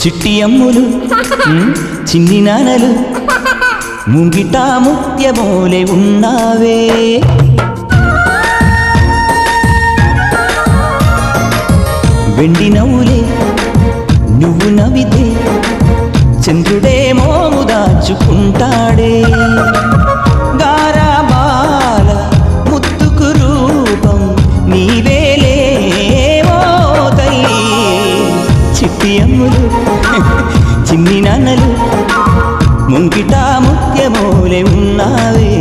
చిట్టి అమ్ములు చిన్ని నానలు ముంగిట ముత్యమోలే ఉన్నావే వెండి నవ్వులే నువ్వు నవ్వితే చంద్రుడే మోము దాచుకుంటాడే గారాబాల ముత్తుకు రూపం నీవేలే ఓ తల్లి చిట్టి అమ్ములు చిన్ని నాన్నలు ముంగిట ముత్యమోలే ఉన్నావే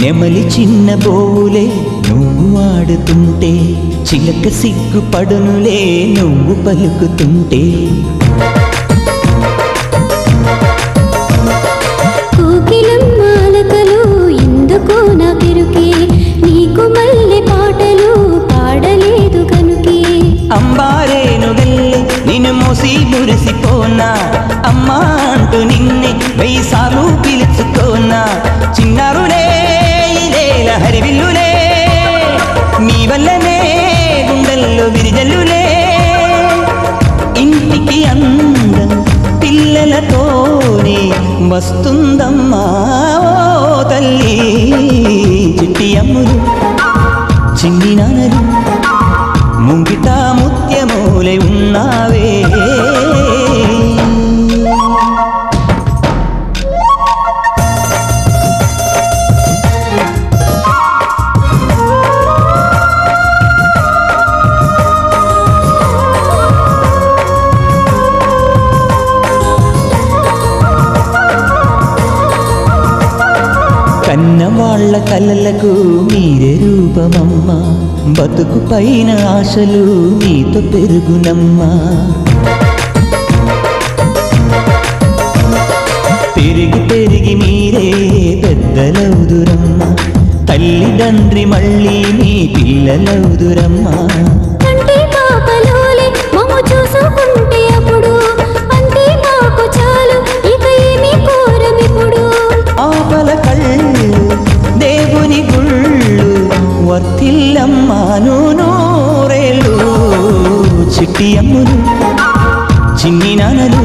నెమలి చిన్న బోవులే నువ్వు ఆడుతుంటే చిలక సిగ్గుపడునులే నువ్వు పలుకుతుంటే కోకిలమ్మాలకలు ఎందుకో నాకెరుకే నీకు మల్లె పాటలు పాడలేదు కనుకే అంబారేను వెళ్ళి నిన్ను మోసి మురిసిపోనా అమ్మా అంటూ నిన్నే వెయ్యిసార్లు పిలుచుకోనా చిన్నారులే హరివిల్లులే మీ వల్లనే గుండెల్లో విరిజల్లులే ఇంటికి అందం పిల్లలతోనే వస్తుందమ్మా ఓ తల్లి చిట్టి అమ్ములు చిన్ని నాన్నలు ముంగిట ముత్యమోలే ఉన్నావే కన్నవాళ్ల కలలకు మీరే రూపమమ్మా బతుకు పైన ఆశలు మీతో పెరుగునమ్మా పెరిగి పెరిగి మీరే పెద్దలవుదురమ్మా తల్లిదండ్రి మళ్ళీ మీ పిల్లలవుదురమ్మా ఆపల కళ్ళు దేవుని గుళ్ళు వర్తిల్లమ్మాను నూరేళ్ళు చిట్టి అమ్ములు చిన్ని నాన్నలు